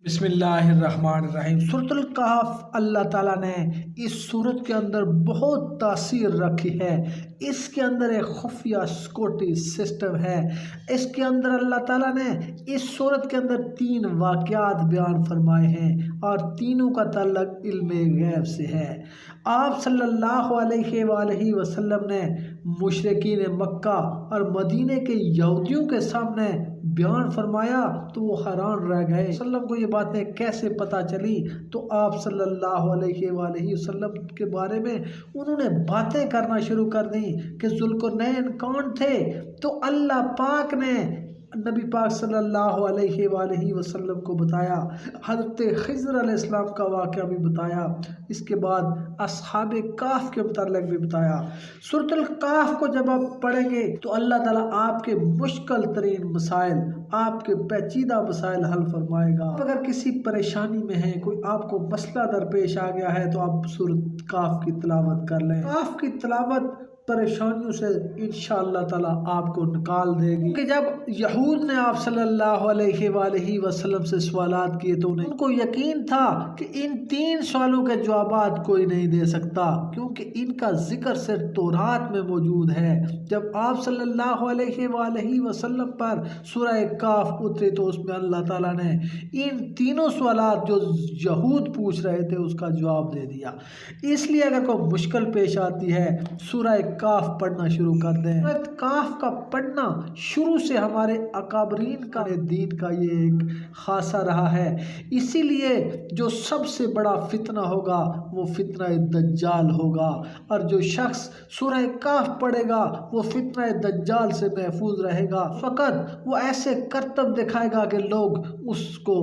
बिस्मिल्लाहिर्रहमानिर्रहीम। सूरत अल-कहफ अल्लाह ताला ने इस सूरत के अंदर बहुत तासीर रखी है। इसके अंदर एक खुफिया सिक्योरिटी सिस्टम है। इसके अंदर अल्लाह ताला ने इस सूरत के अंदर 3 वाक़यात बयान फरमाए हैं और तीनों का ताल्लुक इल्म गैब से है। आप सल्लल्लाहु अलैहि वसल्लम ने मुशरिकीन मक्का और मदीने के यहूदियों के सामने बयान फरमाया तो वो हैरान रह गए। वसल्लम को ये बातें कैसे पता चली? तो आप सल्लल्लाहु अलैहि वसल्लम के बारे में उन्होंने बातें करना शुरू कर दी कि ज़ुल्करनैन कौन थे। तो अल्लाह पाक ने नबी पाक सल्लल्लाहु अलैहि वसल्लम को बताया, हज़रत खिज़र अलैहिस्सलाम का वाक़या भी बताया, इसके बाद अस्हाबे काफ के मुतालिक भी बताया। सूरत अल-कहफ को जब आप पढ़ेंगे तो अल्लाह ताला आपके मुश्किल तरीन मसाइल, आपके पेचीदा मसाइल हल फरमाएगा। अगर किसी परेशानी में है, कोई आपको मसला दरपेश आ गया है, तो आप सूरत कहफ की तिलावत कर लें। कहफ की तिलावत परेशानियों से इंशाअल्लाह ताला आपको निकाल देगी। कि जब यहूद ने आप सल्लल्लाहु अलैहि वसल्लम से सवालात किए तो उनको यकीन था कि इन 3 सवालों के जवाबात कोई नहीं दे सकता, क्योंकि इनका जिक्र सिर्फ तौरात में मौजूद है। जब आप सल्लल्लाहु अलैहि वसल्लम पर सूरह कहफ उतरी तो उसमें अल्लाह ताला ने इन तीनों सवालात जो यहूद पूछ रहे थे उसका जवाब दे दिया। इसलिए अगर कोई मुश्किल पेश आती है, सूरह कहफ पढ़ना शुरू कर दें। सूरह कहफ का पढ़ना शुरू से हमारे अकाबरीन का दीन का ये एक खासा रहा है। इसीलिए जो सबसे बड़ा फितना होगा वो फितना दज्जाल होगा, और जो शख्स सूरह कहफ पढ़ेगा वो फितना दज्जाल से महफूज रहेगा। फ़कत वो ऐसे करतब दिखाएगा कि लोग उसको,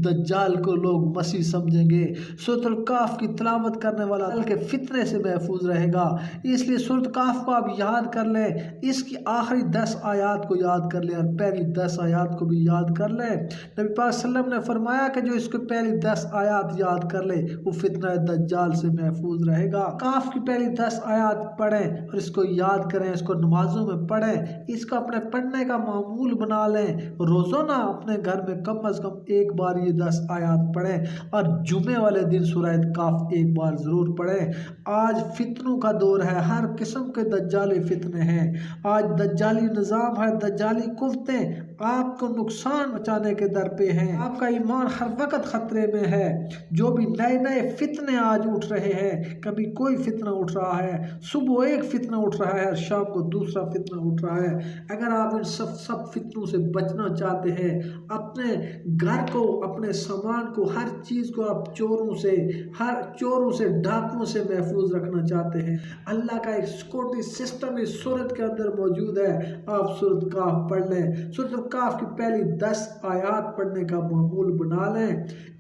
दज्जाल को लोग मसीह समझेंगे। सूरत अल-कहफ की तिलावत करने वाला के फितने से महफूज रहेगा। इसलिए सूरत कहफ को आप याद कर लें, इसकी आखिरी 10 आयात को याद कर लें और पहली 10 आयात को भी याद कर लें। नबी पाक सल्लल्लाहु अलैहि वसल्लम ने फरमाया कि जो इसको पहली 10 आयात याद कर ले वो फितना दज्जाल से महफूज रहेगा। कहफ की पहली 10 आयात पढ़ें और इसको याद करें, इसको नमाजों में पढ़ें, इसको अपने पढ़ने का मामूल बना लें। रोज़ाना अपने घर में कम अज़ कम एक बार ये 10 आयात पढ़ें और जुमे वाले दिन सूरह कहफ एक बार ज़रूर पढ़ें। आज फितनों का दौर है, हर किस्म के दज्जाली फितने हैं। आज दज्जाली निज़ाम है, दज्जाली कुफ्तें आपको नुकसान पहुंचाने के दर पे हैं। आपका ईमान हर वक्त खतरे में है। जो भी नए नए फितने आज उठ रहे हैं, कभी कोई फितना उठ रहा है, सुबह एक फितना उठ रहा है और शाम को दूसरा फितना उठ रहा है। अगर आप इन सब फितनों से बचना चाहते हैं, अपने घर को, अपने सामान को, हर चीज़ को आप चोरों से डाकुओं से महफूज रखना चाहते हैं, अल्लाह का एक सिक्योरिटी सिस्टम इस सूरत के अंदर मौजूद है। आप सूरत कहफ पढ़ लें, सूरत कहफ की पहली 10 आयात पढ़ने का मामूल बना लें।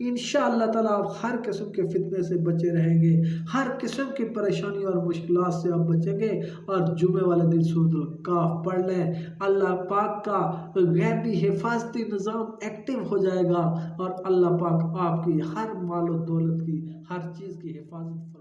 इंशाअल्लाह ताला आप हर किस्म के फितने से बचे रहेंगे, हर किस्म की परेशानी और मुश्किलात से आप बचेंगे। और जुमे वाले दिन सूरत कहफ पढ़ लें, अल्लाह पाक का गैबी हिफाजती निज़ाम एक्टिव हो जाएगा और अल्लाह पाक आपकी हर माल और दौलत की, हर चीज़ की हिफाजत